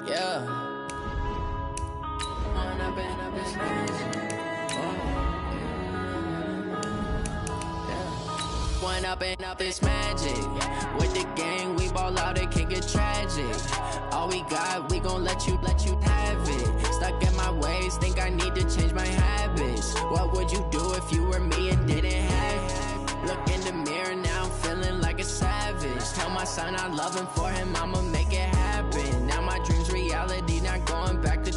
Yeah. One up and up is magic. With the gang, we ball out, it can get tragic. All we got, we gon' let you have it. Stuck in my ways, think I need to change my habits. What would you do if you were me and didn't have it? Look in the mirror, now I'm feeling like a savage. Tell my son I love him, for him I'ma make it happen. Now my dream's reality, not going back to.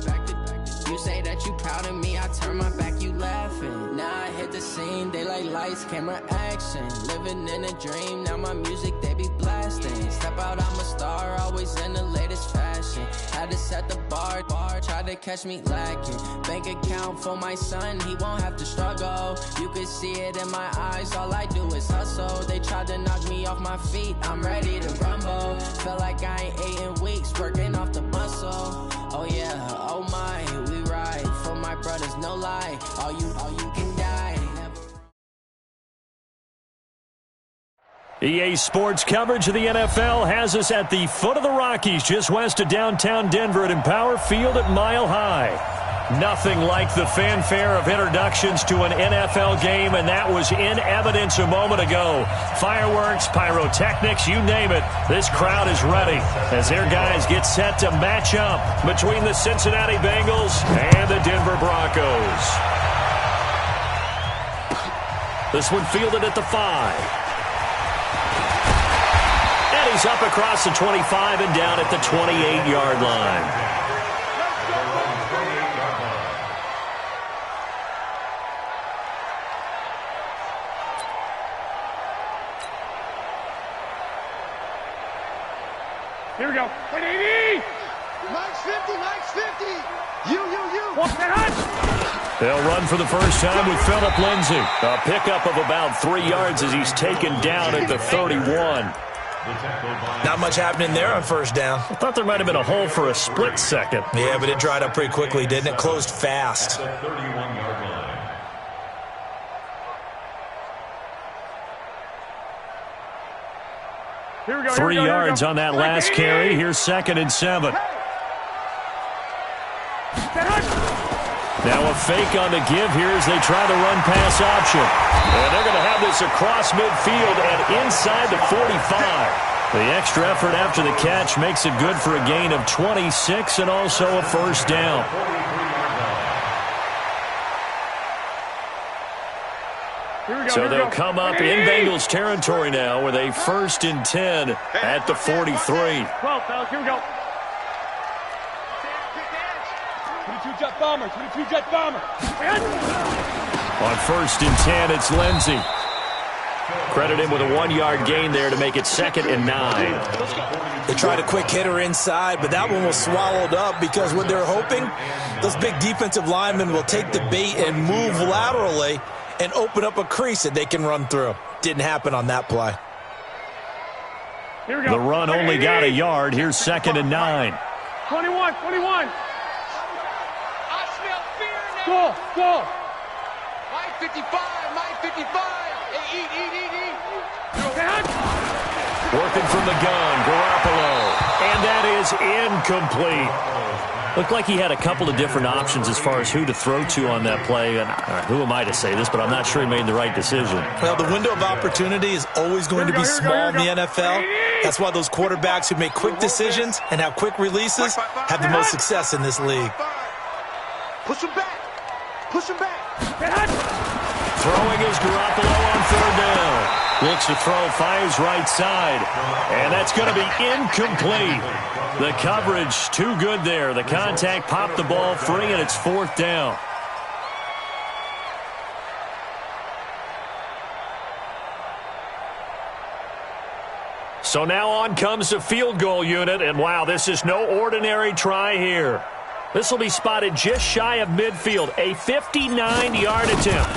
You say that you proud of me, I turn my back, you laughing. Now I hit the scene, they like lights, camera, action. Living in a dream, now my music, they be blasting. Step out, I'm a star, always in the latest fashion. Had to set the bar, try to catch me lacking. Bank account for my son, he won't have to struggle. You can see it in my eyes, all I do is hustle. They tried to knock me off my feet, I'm ready to rumble. Felt like I ain't ate in weeks, working off the muscle. Oh yeah, oh my, we ride for my brothers, no lie. All you can die. EA Sports coverage of the NFL has us at the foot of the Rockies, just west of downtown Denver at Empower Field at Mile High. Nothing like the fanfare of introductions to an NFL game, and that was in evidence a moment ago. Fireworks, pyrotechnics, you name it. This crowd is ready as their guys get set to match up between the Cincinnati Bengals and the Denver Broncos. This one fielded at the 5. And he's up across the 25 and down at the 28-yard line. Here we go. 180! Mike's 50, Mike's 50! You. Walk that hut! They'll run for the first time with Phillip Lindsay. A pickup of about 3 yards as he's taken down at the 31. Not much happening there on first down. I thought there might have been a hole for a split second. Yeah, but it dried up pretty quickly, didn't it? Closed fast. Here we go. 3 yards on that last carry. Here's 2nd and 7. Now a fake on the give here as they try the run-pass option. And they're going to have this across midfield and inside the 45. The extra effort after the catch makes it good for a gain of 26 and also a first down. So they'll come up in Bengals territory now with a 1st and 10 at the 43. 12, fellas, here we go. 22 jet bomber, 22 jet bomber. On 1st and 10, it's Lindsay. Credit him with a 1-yard gain there to make it 2nd and 9. They tried a quick hitter inside, but that one was swallowed up because what they're hoping, those big defensive linemen will take the bait and move laterally and open up a crease that they can run through. Didn't happen on that play. Here we go. The run only got a yard. Here's 2nd and 9. 21. Go. Mike 55. Hey, eat. Working from the gun, Garoppolo. And that is incomplete. Looked like he had a couple of different options as far as who to throw to on that play. And who am I to say this, but I'm not sure he made the right decision. Well, the window of opportunity is always going to be small in the NFL. That's why those quarterbacks who make quick decisions and have quick releases have the most success in this league. Push him back. Throwing is Garoppolo on 3rd down. Looks to throw, fires right side. And that's going to be incomplete. The coverage too good there. The contact popped the ball free, and it's 4th down. So now on comes the field goal unit, and wow, this is no ordinary try here. This will be spotted just shy of midfield, a 59-yard attempt.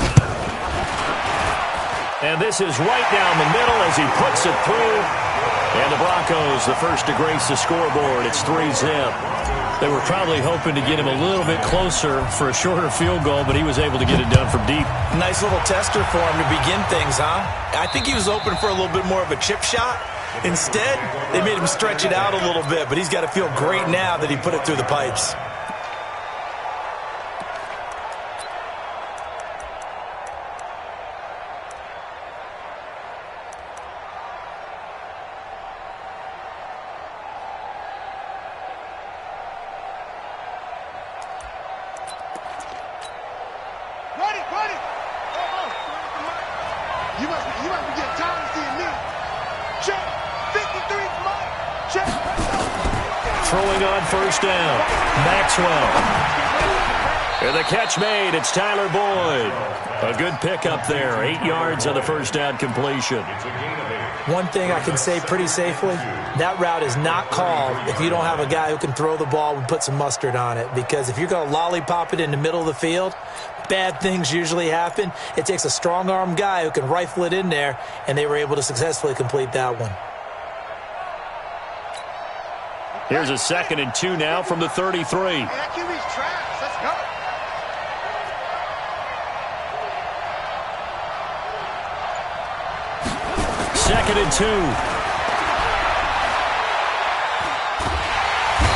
And this is right down the middle as he puts it through. And the Broncos, the first to grace the scoreboard. It's 3-zip. They were probably hoping to get him a little bit closer for a shorter field goal, but he was able to get it done from deep. Nice little tester for him to begin things, huh? I think he was open for a little bit more of a chip shot, Instead, they made him stretch it out a little bit, but he's got to feel great now that he put it through the pipes. Throwing on first down, Maxwell. And the catch made, it's Tyler Boyd. A good pickup there, 8 yards on the first down completion. One thing I can say pretty safely, that route is not called if you don't have a guy who can throw the ball and put some mustard on it. Because if you're going to lollipop it in the middle of the field, bad things usually happen. It takes a strong-arm guy who can rifle it in there, and they were able to successfully complete that one. Here's a 2nd and 2 now from the 33. That QB's trash. Let's go. Second and 2.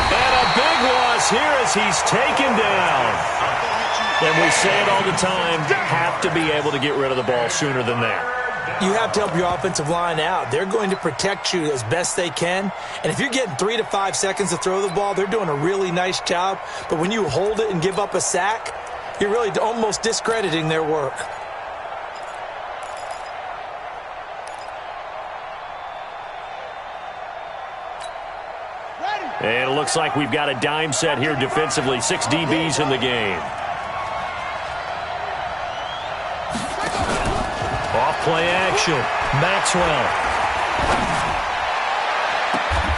And a big loss here as he's taken down. And we say it all the time, have to be able to get rid of the ball sooner than that. You have to help your offensive line out. They're going to protect you as best they can. And if you're getting 3 to 5 seconds to throw the ball, they're doing a really nice job. But when you hold it and give up a sack, you're really almost discrediting their work. And it looks like we've got a dime set here defensively. 6 DBs in the game. Off-play action. Maxwell.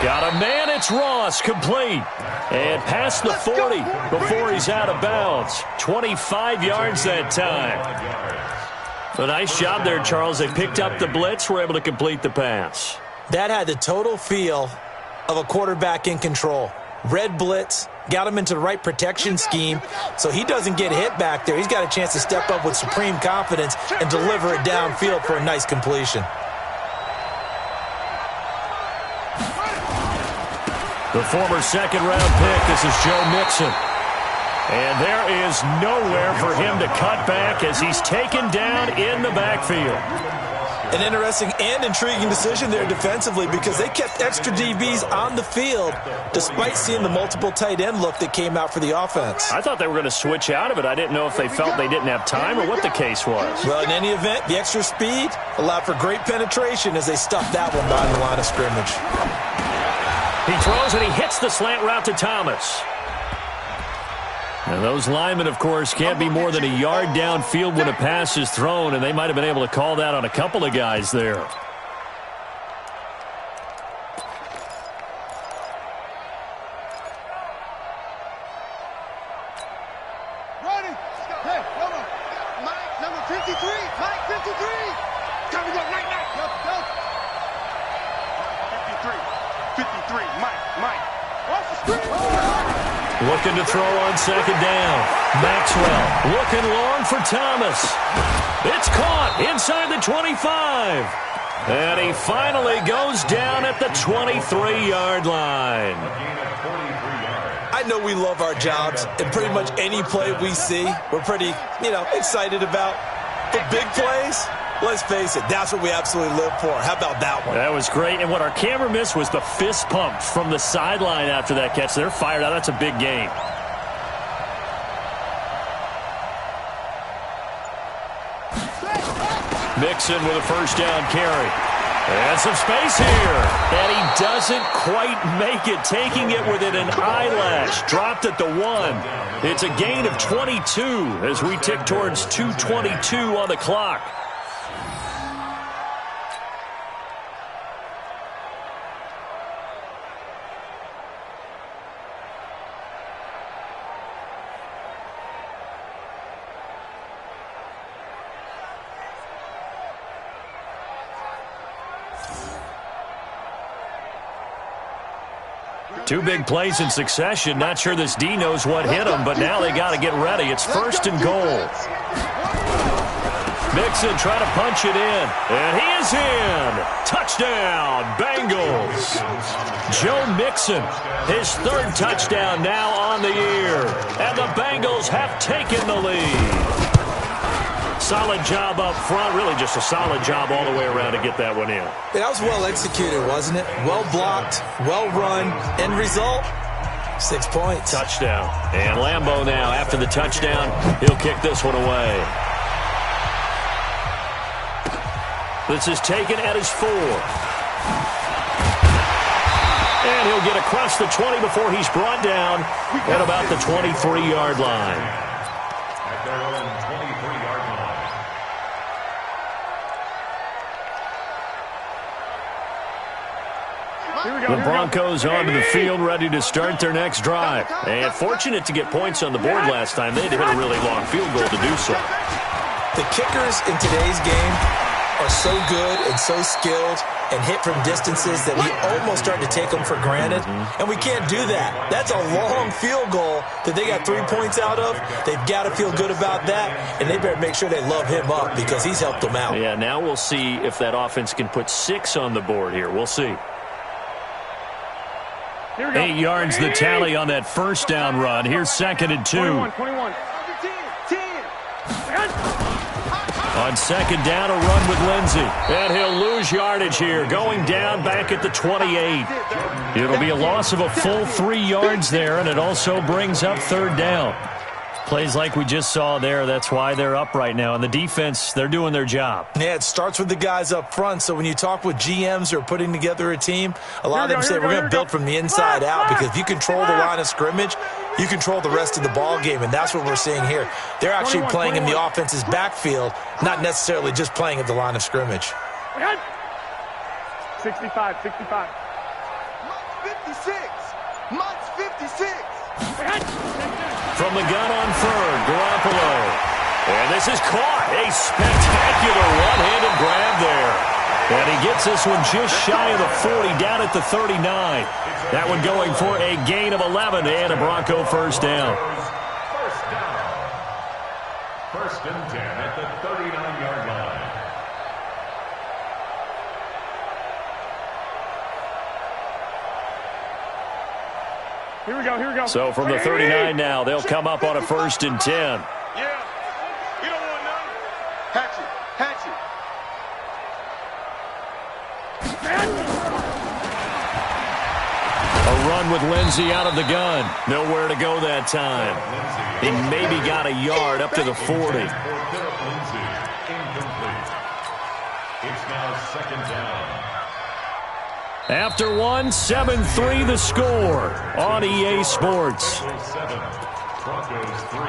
Got a man. It's Ross. Complete. And past the 40 before he's out of bounds. 25 yards that time. A nice job there, Charles. They picked up the blitz, were able to complete the pass. That had the total feel of a quarterback in control. Red blitz, got him into the right protection scheme, so he doesn't get hit back there. He's got a chance to step up with supreme confidence and deliver it downfield for a nice completion. The former second-round pick, this is Joe Mixon. And there is nowhere for him to cut back as he's taken down in the backfield. An interesting and intriguing decision there defensively because they kept extra DBs on the field despite seeing the multiple tight end look that came out for the offense. I thought they were going to switch out of it. I didn't know if they felt they didn't have time or what the case was. Well, in any event, the extra speed allowed for great penetration as they stuffed that one behind the line of scrimmage. He throws and he hits the slant route to Thomas. And those linemen, of course, can't be more than a yard downfield when a pass is thrown, and they might have been able to call that on a couple of guys there. Running. Hey, come on. Mike, number 53. Mike, 53. Time to go right now. Go. 53. Mike. Watch the screen. Looking to throw on second down. Maxwell looking long for Thomas. It's caught inside the 25. And he finally goes down at the 23-yard line. I know we love our jobs, and pretty much any play we see, we're pretty, excited about. But big plays, let's face it, that's what we absolutely live for. How about that one? That was great. And what our camera missed was the fist pump from the sideline after that catch. They're fired out. That's a big game. Mixon with a first down carry. And some space here. And he doesn't quite make it, taking it within an eyelash. Dropped at the 1. It's a gain of 22 as we tick towards 2:22 on the clock. Two big plays in succession. Not sure this D knows what hit him, but now they got to get ready. It's first and goal. Mixon trying to punch it in. And he is in. Touchdown, Bengals. Joe Mixon, his third touchdown now on the year. And the Bengals have taken the lead. Solid job up front. Really just a solid job all the way around to get that one in. That was well executed, wasn't it? Well blocked, well run. End result, 6 points. Touchdown. And Lambeau now, after the touchdown, he'll kick this one away. This is taken at his 4. And he'll get across the 20 before he's brought down at about the 23-yard line. At their own 23-yard line. The Broncos onto the field, ready to start their next drive. And fortunate to get points on the board last time. They had to hit a really long field goal to do so. The kickers in today's game are so good and so skilled and hit from distances that we almost start to take them for granted. And we can't do that. That's a long field goal that they got 3 points out of. They've got to feel good about that, and they better make sure they love him up because he's helped them out. Yeah, now we'll see if that offense can put 6 on the board here. We'll see. 8 yards the tally on that first down run. Here's 2nd and 2. 21. On 2nd down, a run with Lindsey. And he'll lose yardage here, going down back at the 28. It'll be a loss of a full 3 yards there, and it also brings up 3rd down. Plays like we just saw there, that's why they're up right now. And the defense, they're doing their job. Yeah, it starts with the guys up front. So when you talk with GMs who are putting together a team, a lot of them say we're going to build from the inside out because if you control the line of scrimmage, you control the rest of the ball game, and that's what we're seeing here. They're actually playing in the offense's backfield, not necessarily just playing at the line of scrimmage. 65. 56. Mott's 56. From the gun on 3rd, Garoppolo. And this is caught. A spectacular one-handed grab there. And he gets this one just shy of the 40, down at the 39. That one going for a gain of 11 and a Bronco first down. First and 10 at the 39-yard line. Here we go. So from the 39 now, they'll come up on a 1st and 10. Yeah. You don't want none. Hatchet. A run with Lindsey out of the gun. Nowhere to go that time. He maybe got a yard up to the 40. Incomplete. It's now 2nd down. After 1, 7-3 the score on EA Sports. 7, Broncos 3.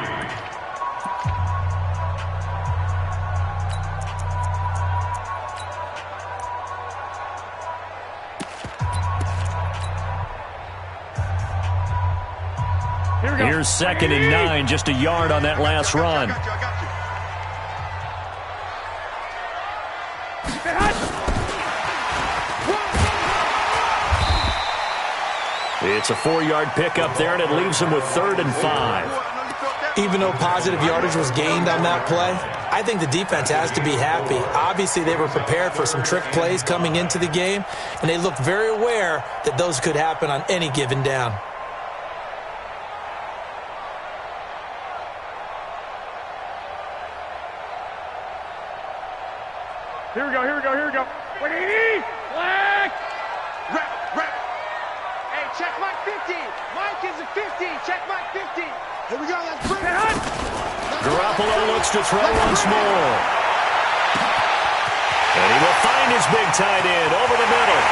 Here's 2nd and 9, just a yard on that last run. It's a 4-yard pickup there, and it leaves him with 3rd and 5. Even though positive yardage was gained on that play, I think the defense has to be happy. Obviously, they were prepared for some trick plays coming into the game, and they looked very aware that those could happen on any given down. Here we go. Black! Rap. Hey, check Mike 50. Mike is a 50. Check Mike 50. Here we go. Let's bring it. Garoppolo looks to throw once more. And he will find his big tight end over the middle.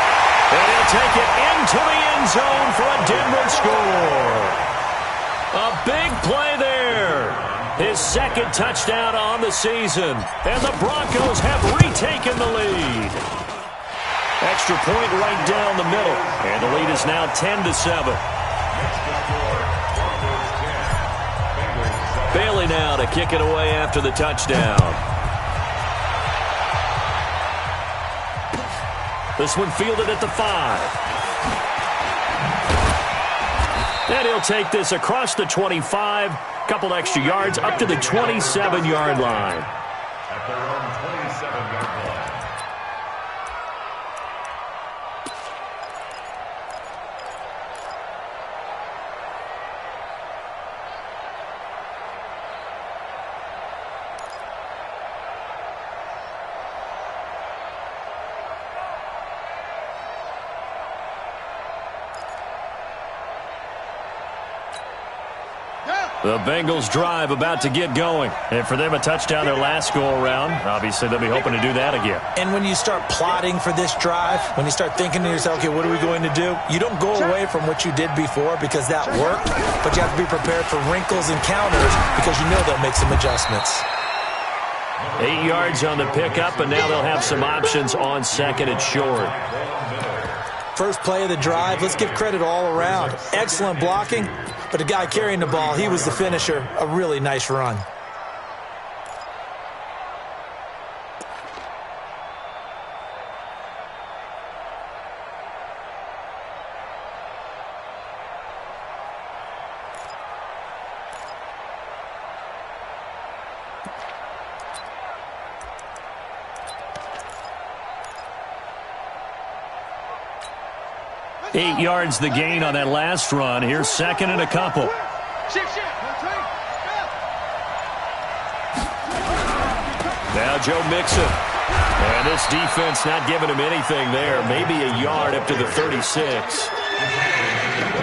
And he'll take it into the end zone for a Denver score. A big play there. His 2nd touchdown on the season. And the Broncos have retaken the lead. Extra point right down the middle. And the lead is now 10-7. Bailey now to kick it away after the touchdown. This one fielded at the 5. And he'll take this across the 25. Couple extra yards up to the 27-yard line. At their own The Bengals drive about to get going. And for them, a touchdown their last go-around. Obviously, they'll be hoping to do that again. And when you start plotting for this drive, when you start thinking to yourself, okay, what are we going to do? You don't go away from what you did before because that worked, but you have to be prepared for wrinkles and counters because you know they'll make some adjustments. 8 yards on the pickup, and now they'll have some options on second and short. First play of the drive, let's give credit all around. Excellent blocking, but the guy carrying the ball, he was the finisher. A really nice run. Eight yards the gain on that last run. Here's second and a couple. Now Joe Mixon. And this defense not giving him anything there. Maybe a yard up to the 36.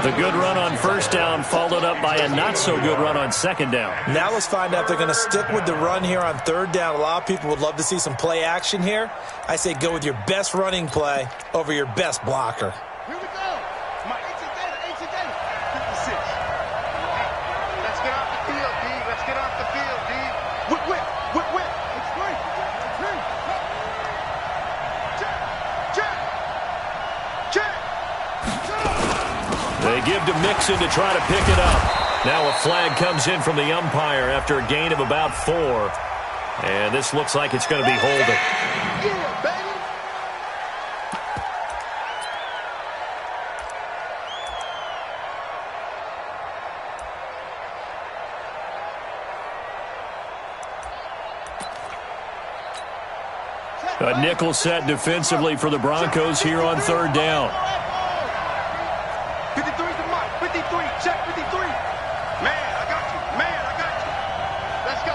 The good run on first down followed up by a not-so-good run on second down. Now let's find out if they're going to stick with the run here on third down. A lot of people would love to see some play action here. I say go with your best running play over your best blocker. Here we go. My HC data, 56. Let's get off the field, D. Let's get off the field, D. Whip. It's great. Check. They give to Mixon to try to pick it up. Now a flag comes in from the umpire after a gain of about 4. And this looks like it's going to be holding. Yeah, baby. A nickel set defensively for the Broncos here on third down. 53 to Mike. 53. Check 53. Man, I got you. Let's go.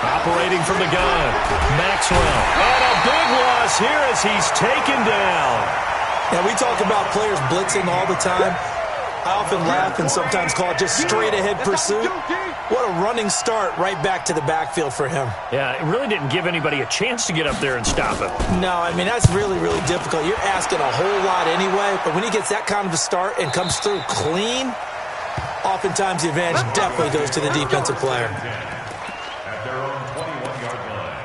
Operating from the gun, Maxwell. And a big loss here as he's taken down. Now, we talk about players blitzing all the time. I often laugh and sometimes call it just straight-ahead pursuit. What a running start right back to the backfield for him. Yeah, it really didn't give anybody a chance to get up there and stop him. No, I mean, that's really, really difficult. You're asking a whole lot anyway, but when he gets that kind of a start and comes through clean, oftentimes the advantage definitely goes to the defensive player. At their own 21-yard line.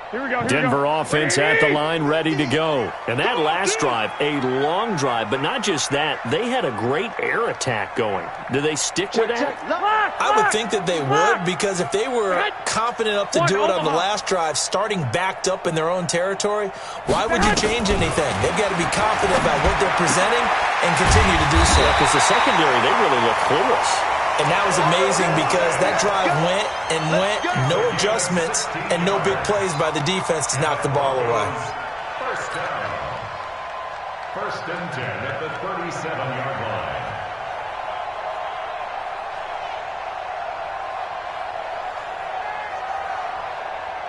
Here we go. Denver offense at the line, ready to go. And that last drive, a long drive, but not just that. They had a great air attack going. Do they stick with that? I would think that they would, because if they were confident enough to do it on the last drive, starting backed up in their own territory, why would you change anything? They've got to be confident about what they're presenting and continue to do so. Because the secondary, they really look clueless. And that was amazing because that drive went, no adjustments, and no big plays by the defense to knock the ball away. First down. First and 10 at the 37-yard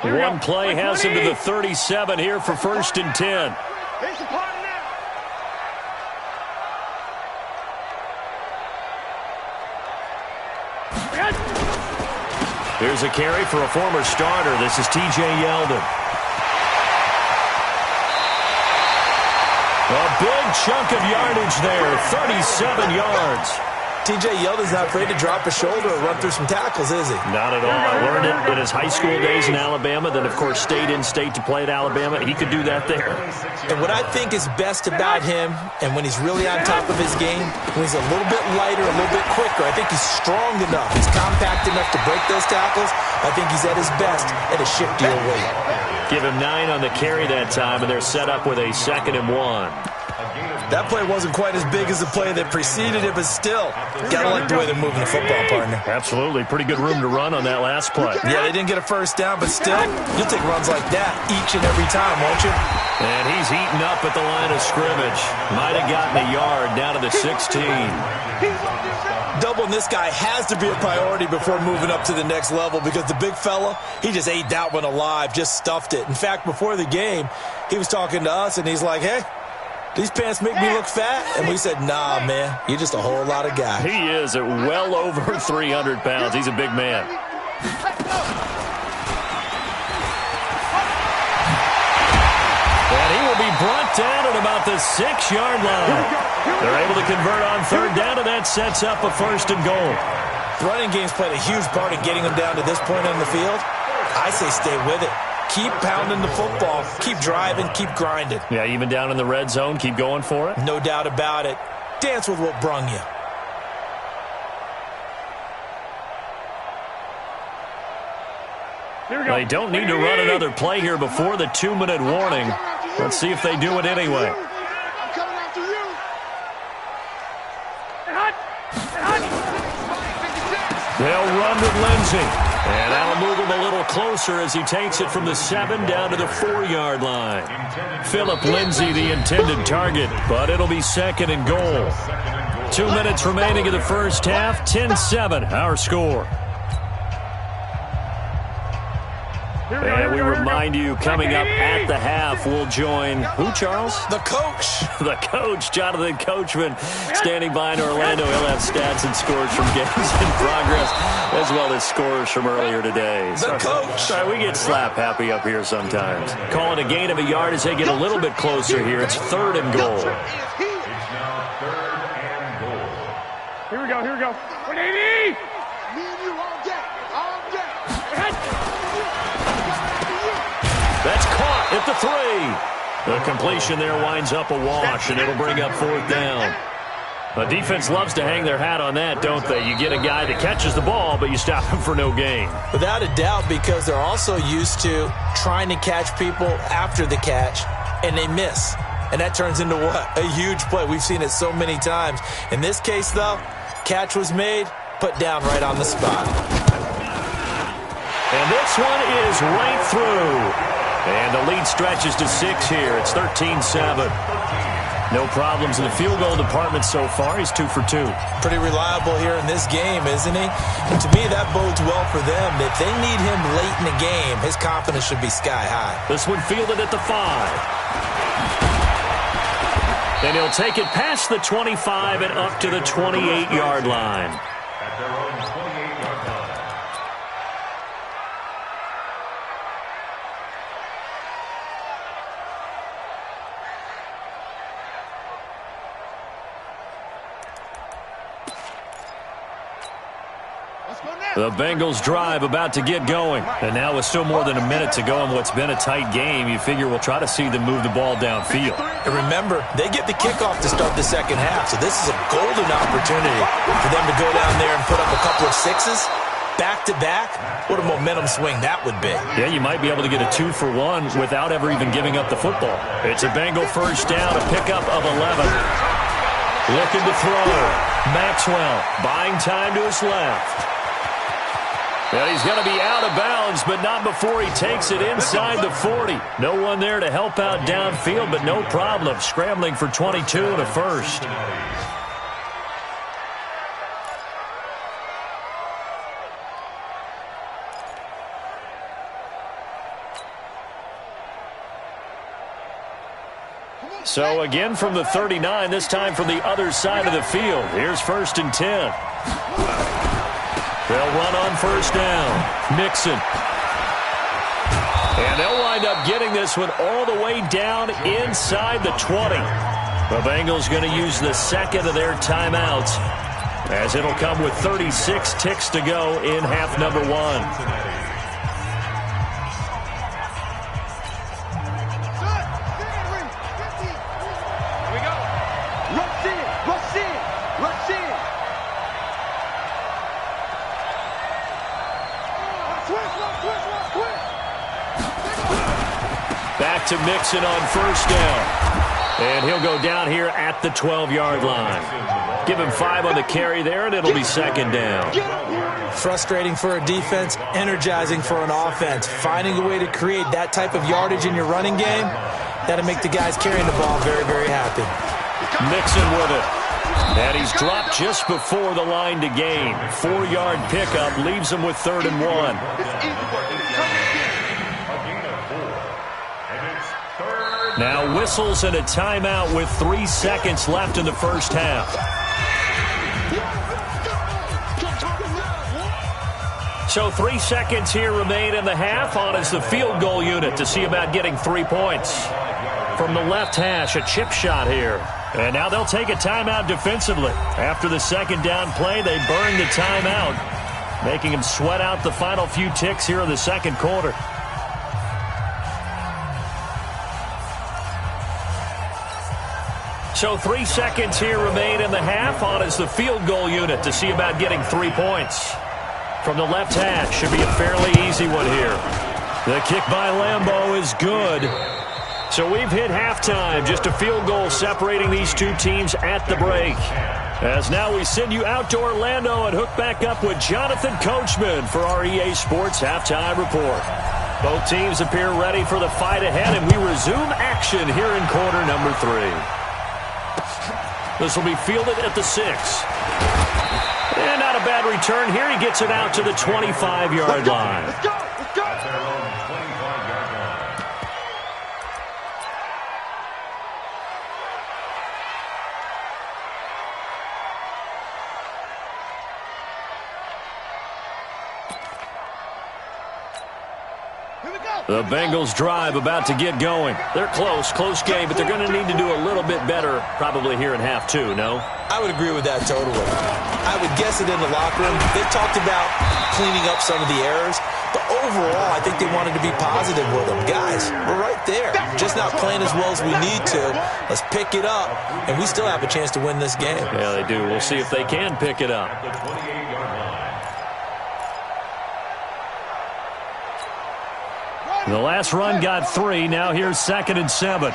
line. One play has him to the 37 here for first and 10. Here's the party now. Here's a carry for a former starter. This is T.J. Yeldon. A big chunk of yardage there, 37 yards. T.J. Yeldon's not afraid to drop a shoulder or run through some tackles, is he? Not at all. Learned it in his high school days in Alabama, then, of course, stayed in state to play at Alabama. He could do that there. And what I think is best about him, and when he's really on top of his game, when he's a little bit lighter, a little bit quicker, I think he's strong enough. He's compact enough to break those tackles. I think he's at his best at a shiftier weight. Give him 9 on the carry that time, and they're set up with a 2nd and 1. That play wasn't quite as big as the play that preceded it, but still, gotta like the way they're moving the football, partner. Absolutely. Pretty good room to run on that last play. Yeah, they didn't get a first down, but still, you'll take runs like that each and every time, won't you? And he's heating up at the line of scrimmage. Might have gotten a yard down to the 16. Doubling this guy has to be a priority before moving up to the next level because the big fella, he just ate that one alive, just stuffed it. In fact, before the game, he was talking to us, and he's like, hey, these pants make me look fat? And we said, nah, man, you're just a whole lot of guy. He is at well over 300 pounds. He's a big man. And he will be brought down at about the 6-yard line. They're able to convert on third down, and that sets up a 1st and goal. Running game's played a huge part in getting them down to this point on the field. I say stay with it. Keep pounding the football. Keep driving. Keep grinding. Yeah, even down in the red zone, keep going for it. No doubt about it. Dance with what brung you. They don't need to run another play here before the 2-minute warning. Let's see if they do it anyway. I'm coming after you. They'll run with Lindsey. And that'll move him a little closer as he takes it from the 7 down to the 4-yard line. Philip Lindsay, the intended target, but it'll be 2nd and goal. 2 minutes remaining in the first half, 10-7, our score. And we remind you, coming up at the half, we'll join who, Charles? The coach. The coach, Jonathan Coachman, standing by in Orlando. He'll have stats and scores from games in progress, as well as scores from earlier today. The coach. Sorry, we get slap happy up here sometimes. Calling a gain of a yard as they get a little bit closer here. It's 3rd and goal. It's now 3rd and goal. Here we go, here we go. 180! Me and you all day. All day. That's caught at the 3. The completion there winds up a wash, and it'll bring up 4th down. The defense loves to hang their hat on that, don't they? You get a guy that catches the ball, but you stop him for no gain. Without a doubt, because they're also used to trying to catch people after the catch, and they miss. And that turns into what? A huge play. We've seen it so many times. In this case, though, catch was made, put down right on the spot. And this one is right through. And the lead stretches to 6 here. It's 13-7. No problems in the field goal department so far. He's 2 for 2. Pretty reliable here in this game, isn't he? And to me, that bodes well for them. If they need him late in the game, his confidence should be sky high. This one fielded at the 5. And he'll take it past the 25 and up to the 28-yard line. At their own 28-yard line. The Bengals drive about to get going. And now with still more than a minute to go in what's been a tight game, you figure we'll try to see them move the ball downfield. And remember, they get the kickoff to start the second half, so this is a golden opportunity for them to go down there and put up a couple of 6s. Back-to-back, what a momentum swing that would be. Yeah, you might be able to get a 2-for-1 without ever even giving up the football. It's a Bengal first down, a pickup of 11. Looking to throw. Maxwell buying time to his left. And he's going to be out of bounds, but not before he takes it inside the 40. No one there to help out downfield, but no problem. Scrambling for 22 and a first. So again from the 39, this time from the other side of the field. Here's 1st and 10. They'll run on first down. Mixon. And they'll wind up getting this one all the way down inside the 20. The Bengals going to use the second of their timeouts, as it'll come with 36 ticks to go in half number 1. Back to Mixon on first down. And he'll go down here at the 12-yard line. Give him 5 on the carry there, and it'll be second down. Frustrating for a defense, energizing for an offense. Finding a way to create that type of yardage in your running game, that'll make the guys carrying the ball very, very happy. Mixon with it. And he's dropped just before the line to gain. 4-yard pickup leaves him with 3rd and 1. Now whistles and a timeout with 3 seconds left in the first half. So 3 seconds here remain in the half. On is the field goal unit to see about getting 3 points. From the left hash, a chip shot here. And now they'll take a timeout defensively. After the second down play, they burn the timeout, making them sweat out the final few ticks here in the second quarter. So 3 seconds here remain in the half. On is the field goal unit to see about getting 3 points. From the left hash, should be a fairly easy one here. The kick by Lambeau is good. So we've hit halftime, just a field goal separating these two teams at the break. As now we send you out to Orlando and hook back up with Jonathan Coachman for our EA Sports Halftime Report. Both teams appear ready for the fight ahead, and we resume action here in quarter number 3. This will be fielded at the 6. And not a bad return here. He gets it out to the 25-yard line. Let's go. Let's go. The Bengals drive about to get going. They're close game, but they're going to need to do a little bit better probably here in half 2, no? I would agree with that totally. I would guess it in the locker room. They talked about cleaning up some of the errors, but overall, I think they wanted to be positive with them. Guys, we're right there. Just not playing as well as we need to. Let's pick it up, and we still have a chance to win this game. Yeah, they do. We'll see if they can pick it up. The last run got 3. Now here's 2nd and 7.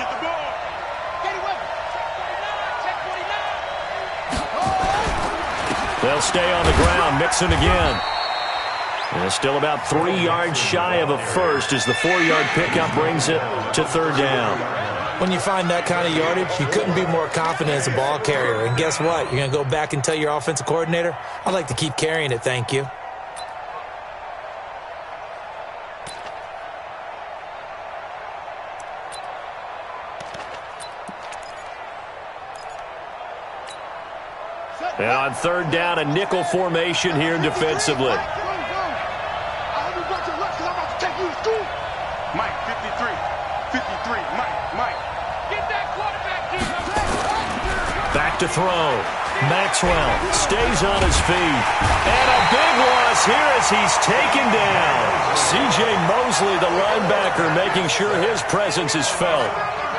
They'll stay on the ground. Mixon again. And still about 3 yards shy of a first as the 4-yard pickup brings it to 3rd down. When you find that kind of yardage, you couldn't be more confident as a ball carrier. And guess what? You're going to go back and tell your offensive coordinator, I'd like to keep carrying it, thank you. And on 3rd down, a nickel formation here defensively. Mike, 53. 53. Mike. Get that quarterback, defense. Back to throw. Maxwell stays on his feet. And a big loss here as he's taken down. C.J. Mosley, the linebacker, making sure his presence is felt.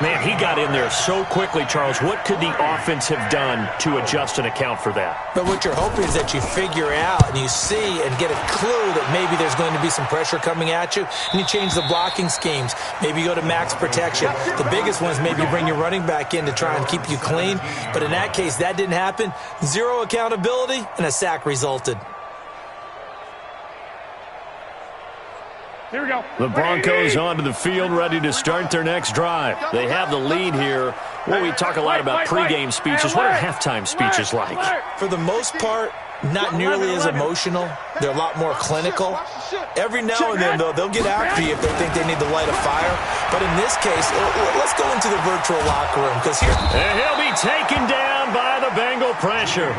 Man, he got in there so quickly, Charles. What could the offense have done to adjust and account for that? But what you're hoping is that you figure out and you see and get a clue that maybe there's going to be some pressure coming at you, and you change the blocking schemes. Maybe you go to max protection. The biggest one is maybe bring your running back in to try and keep you clean. But in that case, that didn't happen. 0 accountability, and a sack resulted. Here we go. The Broncos onto the field, ready to start their next drive. They have the lead here. Well, we talk a lot about pregame speeches. What are halftime speeches like? For the most part, not nearly as emotional. They're a lot more clinical. Every now and then, though, they'll get after you if they think they need to light a fire. But in this case, let's go into the virtual locker room, because here... And he'll be taken down by the Bengal pressure.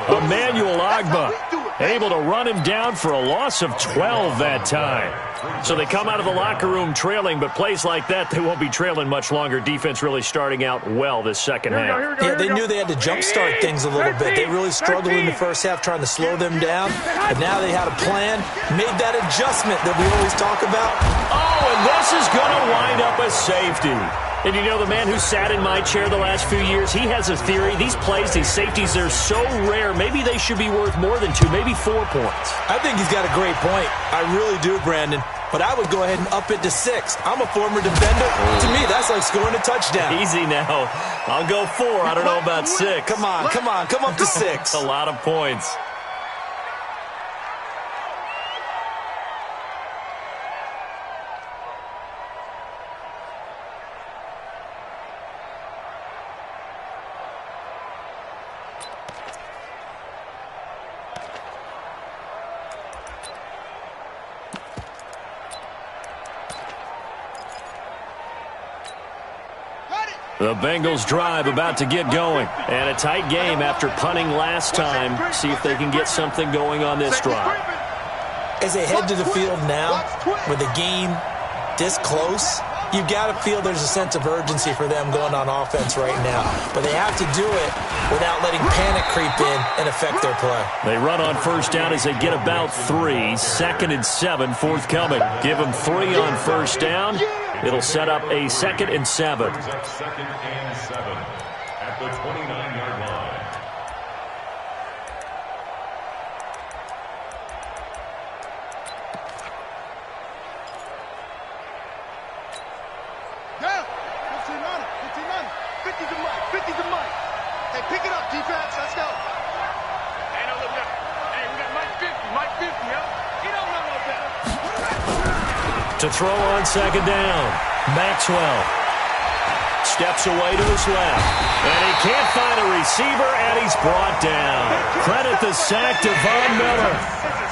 Emmanuel Ogbah able to run him down for a loss of 12 that time. So they come out of the locker room trailing, but plays like that, they won't be trailing much longer. Defense really starting out well this second half. Yeah, they knew they had to jumpstart things a little bit. They really struggled in the first half trying to slow them down, but now they had a plan, made that adjustment that we always talk about. Oh, and this is going to wind up a safety. And you know, the man who sat in my chair the last few years, he has a theory. These plays, these safeties, they're so rare. Maybe they should be worth more than 2, maybe 4 points. I think he's got a great point. I really do, Brandon. But I would go ahead and up it to 6. I'm a former defender. To me, that's like scoring a touchdown. Easy now. I'll go 4. I don't know about 6. Come on. Come up to 6. A lot of points. The Bengals drive about to get going. And a tight game after punting last time. See if they can get something going on this drive. As they head to the field now, with the game this close, you've got to feel there's a sense of urgency for them going on offense right now. But they have to do it without letting panic creep in and affect their play. They run on first down as they get about 3. 2nd and 7 forthcoming. Give them 3 on first down. It'll set up a 2nd and 7. Brings up 2nd and 7 at the 29-yard line. Down. 15 on it. 15 on it. 50 to Mike. 50 to Mike. Hey, pick it up, defense. Let's go. Hey, no, look up. Hey, we got Mike 50. Mike 50, yo. He don't know no better. To throw on 2nd down. Maxwell steps away to his left. And he can't find a receiver, and he's brought down. Credit the sack to Von Miller.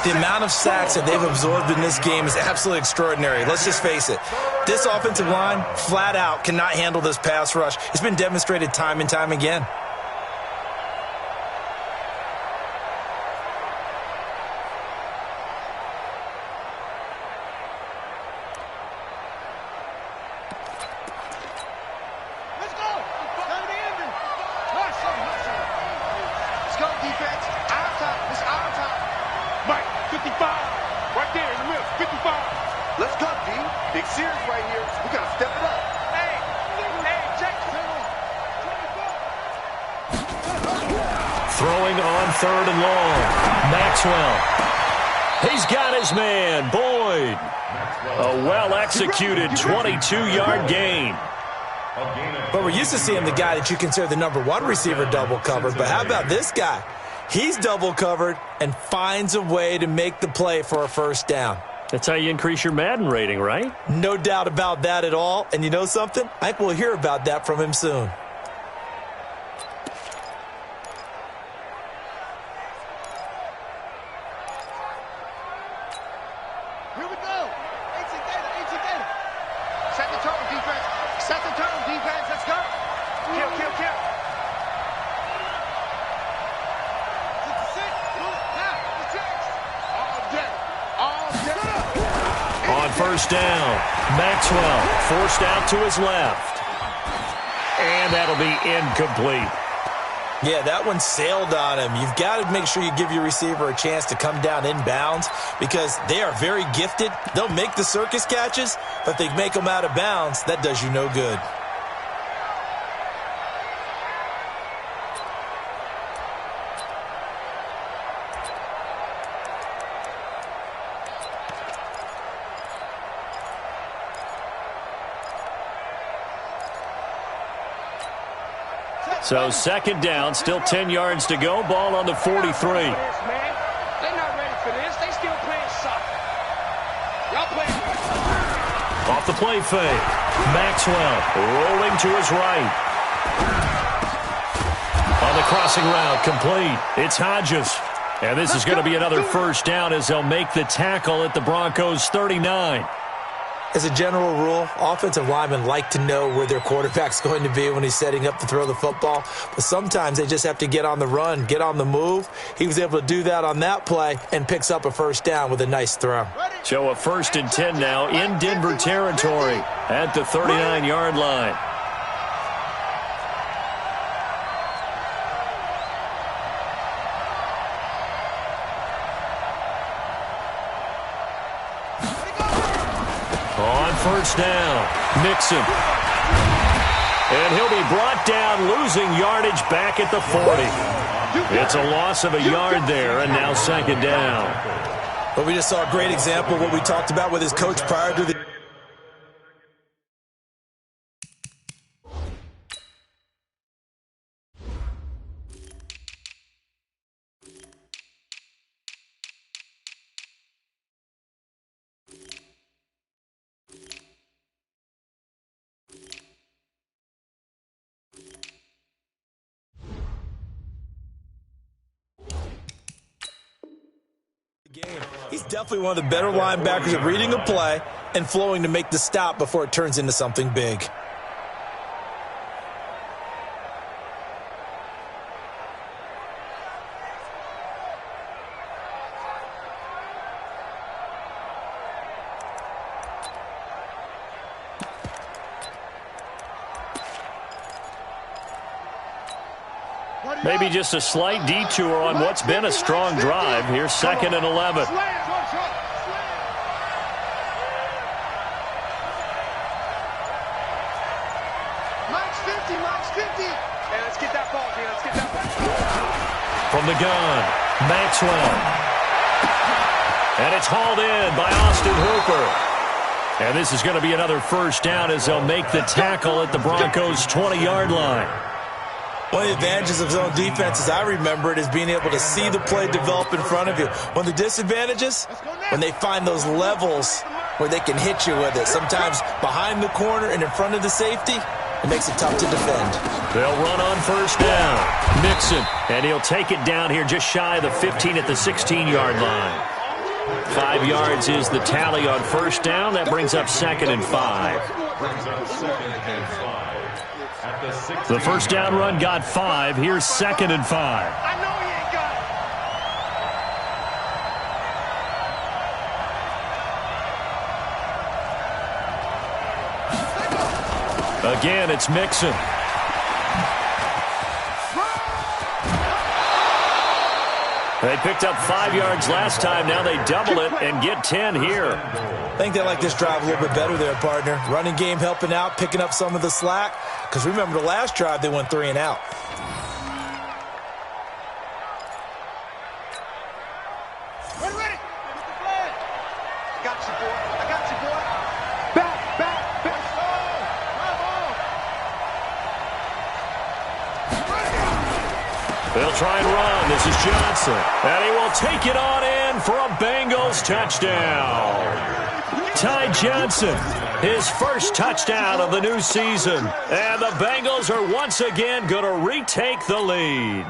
The amount of sacks that they've absorbed in this game is absolutely extraordinary. Let's just face it. This offensive line, flat out, cannot handle this pass rush. It's been demonstrated time and time again. Throwing on 3rd and long. Maxwell. He's got his man, Boyd. A well-executed 22-yard gain. But we're used to seeing the guy that you consider the number 1 receiver double covered. But how about this guy? He's double covered and finds a way to make the play for a first down. That's how you increase your Madden rating, right? No doubt about that at all. And you know something? I think we'll hear about that from him soon. Here we go. Ancient data. Set the tone, defense. Set the tone, defense. Let's go. Kill. 66. All day. On first down, Maxwell forced out to his left. And that'll be incomplete. Yeah, that one sailed on him. You've got to make sure you give your receiver a chance to come down inbounds because they are very gifted. They'll make the circus catches, but if they make them out of bounds, that does you no good. So 2nd down, still 10 yards to go. Ball on the 43. They're not ready for this. They still playing soccer. Y'all playing. Off the play fake. Maxwell rolling to his right. On the crossing route, complete. It's Hodges. And this is going to be another first down as they'll make the tackle at the Broncos' 39. As a general rule, offensive linemen like to know where their quarterback's going to be when he's setting up to throw the football. But sometimes they just have to get on the run, get on the move. He was able to do that on that play and picks up a first down with a nice throw. So a 1st and 10 now in Denver territory at the 39-yard line. On first down, Mixon. And he'll be brought down, losing yardage back at the 40. It's a loss of a yard there, and now second down. But we just saw a great example of what we talked about with his coach prior to the game. He's definitely one of the better linebackers at reading a play and flowing to make the stop before it turns into something big. Maybe just a slight detour on what's been a strong drive. Here's second and 11. Mine's 50, mine's 50. Hey, let's get that ball, man. Let's get that ball. From the gun, Maxwell. And it's hauled in by Austin Hooper. And this is going to be another first down as they'll make the tackle at the Broncos' 20-yard line. One of the advantages of zone defense, as I remember it, is being able to see the play develop in front of you. One of the disadvantages, when they find those levels where they can hit you with it. Sometimes behind the corner and in front of the safety, it makes it tough to defend. They'll run on first down. Mixon, and he'll take it down here just shy of the 15 at the 16-yard line. 5 yards is the tally on first down. That brings up second and 5. The first down run got 5. Here's second and 5. I know he ain't got it. Again, it's Mixon. They picked up 5 yards last time. Now they double it and get 10 here. I think they like this drive a little bit better there, partner. Running game helping out, picking up some of the slack. Because remember, the last drive, they went 3 and out. Ready. I got you, boy. I got you, boy. Back. Let's go. They'll try and run. This is Johnson. And he will take it on in for a Bengals touchdown. Ty Johnson, his first touchdown of the new season. And the Bengals are once again going to retake the lead.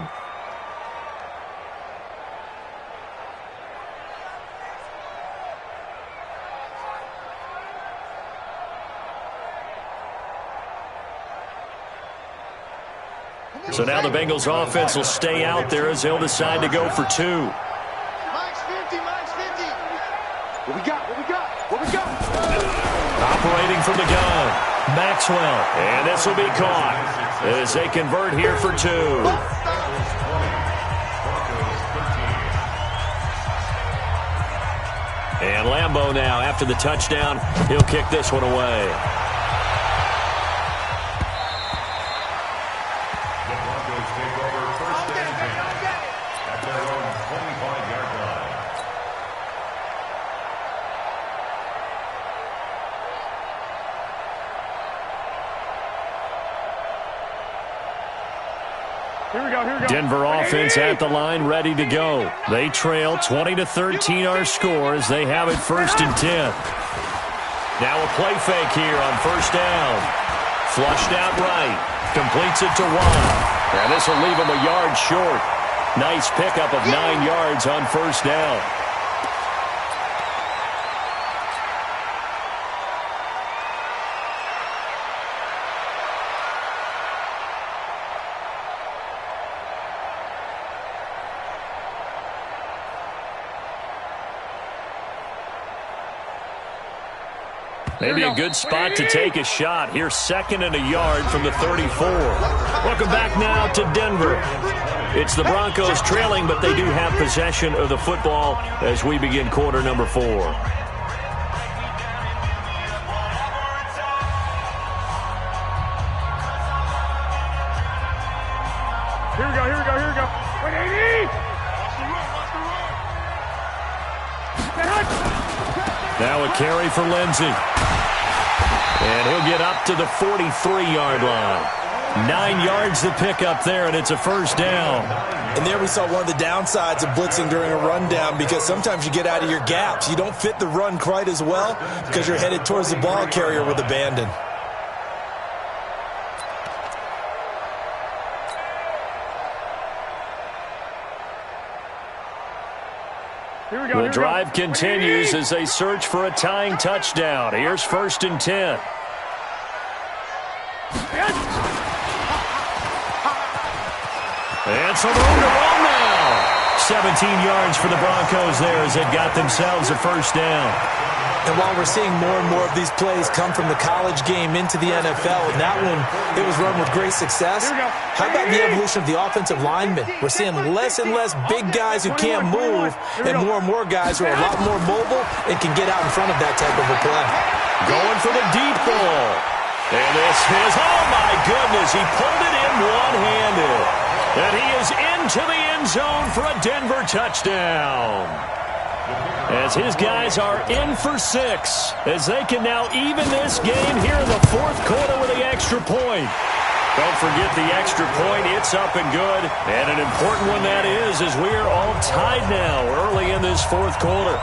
So now the Bengals offense will stay out there as they'll decide to go for 2. Mine's 50. What we got? Operating from the gun, Maxwell. And this will be caught as they convert here for 2. And Lambeau now, after the touchdown, he'll kick this one away. Denver offense at the line, ready to go. They trail 20-13 our score as they have it first and 10. Now a play fake here on first down. Flushed out right. Completes it to Watt. And this will leave him a yard short. Nice pickup of 9 yards on first down. Maybe a good spot to take a shot. Here's second and a yard from the 34. Welcome back now to Denver. It's the Broncos trailing, but they do have possession of the football as we begin quarter number 4. Now a carry for Lindsey. And he'll get up to the 43-yard line. 9 yards to pick up there, and it's a first down. And there we saw one of the downsides of blitzing during a rundown, because sometimes you get out of your gaps. You don't fit the run quite as well because you're headed towards the ball carrier with abandon. The drive continues as they search for a tying touchdown. Here's 1st and 10. And some room to roll now. 17 yards for the Broncos there as they've got themselves a first down. And while we're seeing more and more of these plays come from the college game into the NFL, and that one, it was run with great success. How about the evolution of the offensive linemen? We're seeing less and less big guys who can't move, and more guys who are a lot more mobile and can get out in front of that type of a play. Going for the deep ball. And this is, oh my goodness, he pulled it in one-handed. And he is into the end zone for a Denver touchdown. As his guys are in for 6, as they can now even this game here in the 4th quarter with the extra point. Don't forget the extra point. It's up and good. And an important one that is, as we are all tied now early in this 4th quarter.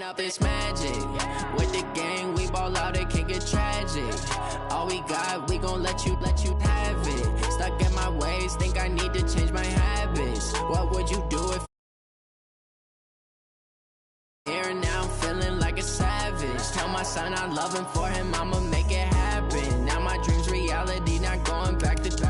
Up this magic. With the gang, we ball out, it can get tragic. All we got, we gon' let you have it. Stuck in my ways, think I need to change my habits. What would you do if here now, feeling like a savage? Tell my son I love him, for him I'ma make it happen. Now my dream's reality, not going back to.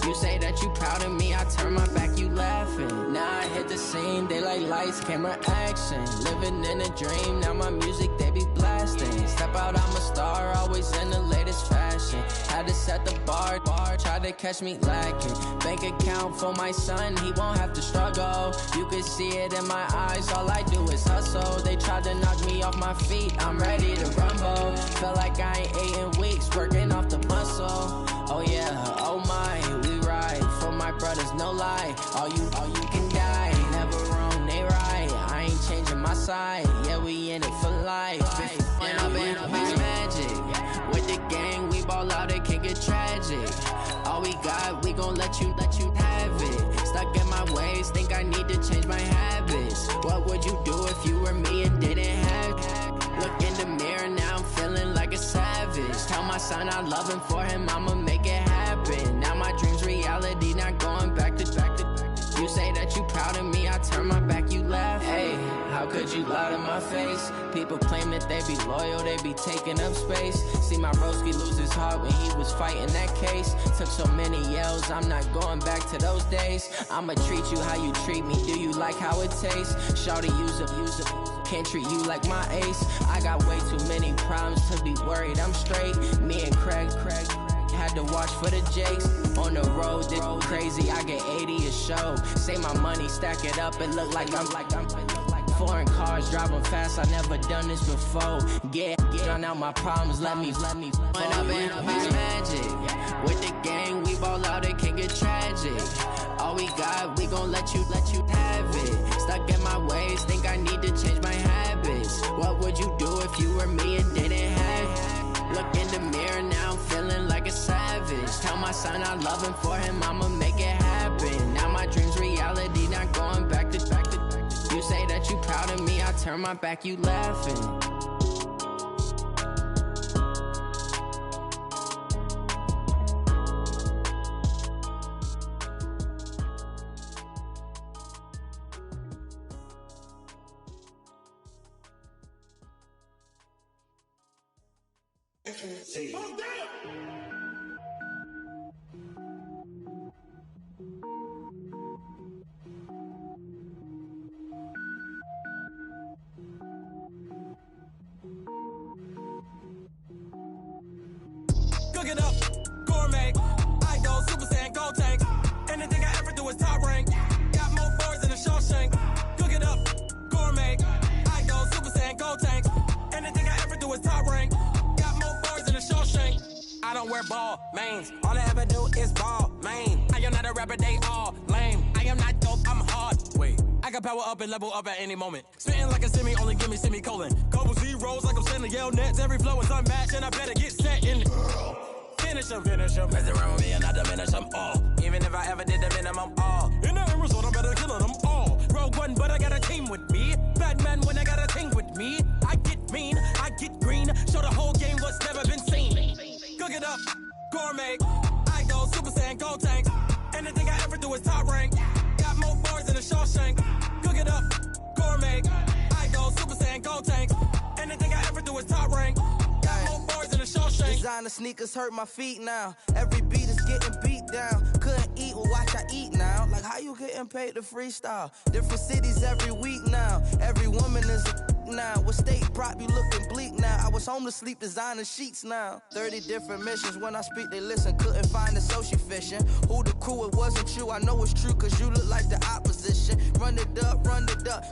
You say that you proud of me, I turn my back, you laughing. Now I hit the scene, they like lights, camera, action. Living in a dream, now my music, they be blasting. Step out, I'm a star, always in the latest fashion. Had to set the bar, try to catch me lacking. Bank account for my son, he won't have to struggle. You can see it in my eyes, all I do is hustle. They tried to knock me off my feet, I'm ready to rumble. Felt like I ain't ate in weeks, working off the muscle. Oh yeah, oh my, we ride for my brothers, no lie. All you can die, never wrong, they right. I ain't changing my side, yeah, we in it for life. When up it's magic. With the gang, we ball out, it can get tragic. All we got, we gon' let you have it. Stuck in my ways, think I need to change my habits. What would you do if you were me and didn't have it? Look in the mirror, now I'm feeling like a savage. Tell my son I love him, for him I'ma make it happen. Now my dream's reality, not going back to. You say that you proud of me, I turn my back, you laugh. Hey, how could you lie to my face? People claim that they be loyal, they be taking up space. See my broski lose his heart when he was fighting that case. Took so many yells, I'm not going back to those days. I'ma treat you how you treat me, do you like how it tastes? Shawty, use up, can't treat you like my ace. I got way too many problems to be worried, I'm straight. Me and Craig had to watch for the Jakes. On the road, this crazy, I get 80 a show. Say my money, stack it up, it look like I'm foreign cars, driving fast, I never done this before. Drown out my problems, let me When up it's magic. With the gang, we ball out, it can get tragic. All we got, we gon' let you have it. Stuck in my ways, think I need to change my habits. What would you do if you were me and didn't have it? Look in the mirror, now I'm feeling like a savage. Tell my son I love him, for him I'ma make it happen. Now my dream's reality, not going back to. You say that you proud of me, I turn my back, you laughing. Cook it up, gourmet. I go Super Saiyan, Gold Tank. Anything I ever do is top rank. Got more bars than a Shawshank. Cook it up, gourmet. I go Super Saiyan, Gold Tank. Anything I ever do is top rank. Got more bars than a Shawshank. I don't wear ball mains. All I ever do is ball main. I am not a rapper, they all lame. I am not dope, I'm hard. Wait, I can power up and level up at any moment. Spitting like a semi, only give me semicolon. Couple zeros like I'm sending yell nets. Every flow is unmatched and I better get set in. Finish them. Mess around with me and I diminish them all. Even if I ever did the minimum all. In the end result, I'm better killing them all. Rogue One, but I got a team with me. Batman when I got a team with me. I get mean, I get green. Show the whole game what's never been seen. Cook it up, gourmet. I go Super Saiyan, Gold Tank. Anything I ever do is top rank. Got more bars than a Shawshank. Cook it up, gourmet. I go Super Saiyan, Gold Tank. Anything I ever do is top rank. Got more bars than a Shawshank. Designer sneakers hurt my feet now. Every beat is getting beat down. Couldn't eat, well watch I eat now. Like how you getting paid to freestyle? Different cities every week now. Every woman is a now. What state prop you looking bleak now? I was home to sleep designer sheets now. 30 different missions. When I speak they listen. Couldn't find the social fishing. Who the crew, it wasn't you. I know it's true cause you look like the opposition. Run it up,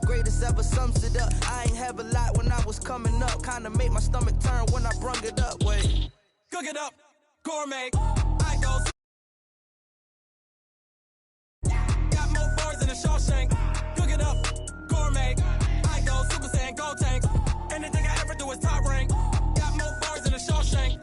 greatest ever sums it up. I ain't have a lot when I was coming up. Kinda made my stomach turn when I brung it up. Wait, cook it up, gourmet. I go got more bars than a Shawshank. Cook it up, gourmet. I go Super Saiyan, Gold Tank. Anything I ever do is top rank. Got more bars than a Shawshank.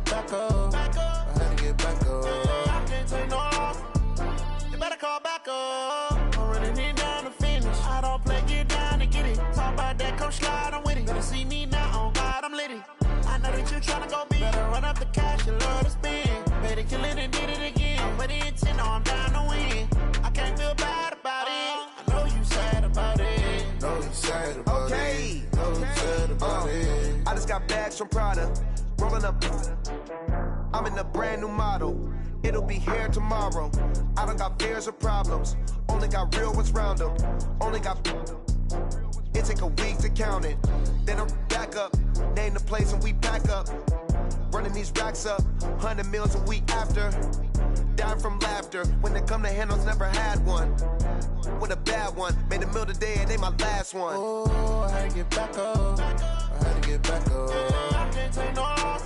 Back up. I had to get back up. I can't take no loss. You better call back up. I'm running it down to finish. I don't play, get down to get it. Talk about that, come slide, I'm with it. Better see me now, on God, I'm litty. I know that you tryna go big. Better run up the cash, you love to spend. Better kill it and did it again. But the intent, I'm down to win. I can't feel bad about it. I know you sad about it. Know you sad about it. Know you sad about it. I just got bags from Prada. Rolling up, I'm in a brand new model. It'll be here tomorrow. I don't got fears or problems. Only got real ones round them. Only got. It take a week to count it. Then I'm back up. Name the place and we pack up. Running these racks up. 100 meals a week after. Dying from laughter. When it come to handles, never had one. With a bad one. Made a meal today and they my last one. Oh, I had to get back up. I had to get back up. I can't take no loss.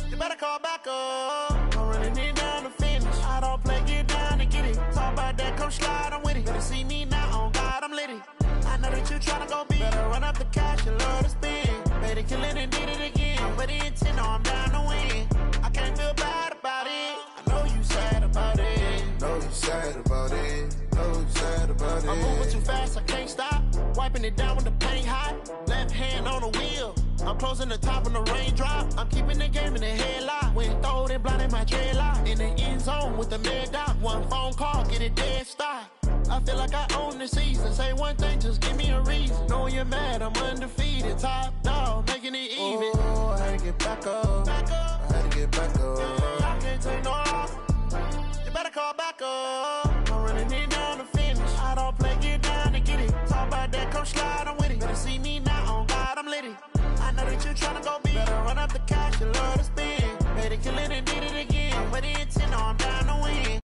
You better call back up. I'm running it down to finish. I don't play, get down to get it. Talk about that, come slide, I'm with it. Better see me now, on God, I'm litty. I know that you tryna go big. Better run up the cash, you love to spend. Better kill it and did it again. But the intent, no, I'm down to win. I can't feel bad about it. I know you sad about it. Know you sad about it. Know you sad about it. I'm moving too fast, I can't stop. Wiping it down with the paint hot. Left hand on the wheel. I'm closing the top on the raindrop. I'm keeping the game in the headlock. When throwed and blinded my dreadlock. In the end zone with the mad dot. One phone call, get it dead stop. I feel like I own the season. Say one thing, just give me a reason. Knowing you're mad, I'm undefeated. Top dog, making it even. Oh, I had to get back up. I had to get back up. I can't take no loss. You better call back up. I'm running it down to finish. I don't play, get down to get it. Talk about that, come slide, I'm with it. Better see me now, on God, I'm litty. I know that you tryna go big. Better run up the cash, you love to spend. Better kill it and did it again. But the intent, no, I'm down to win.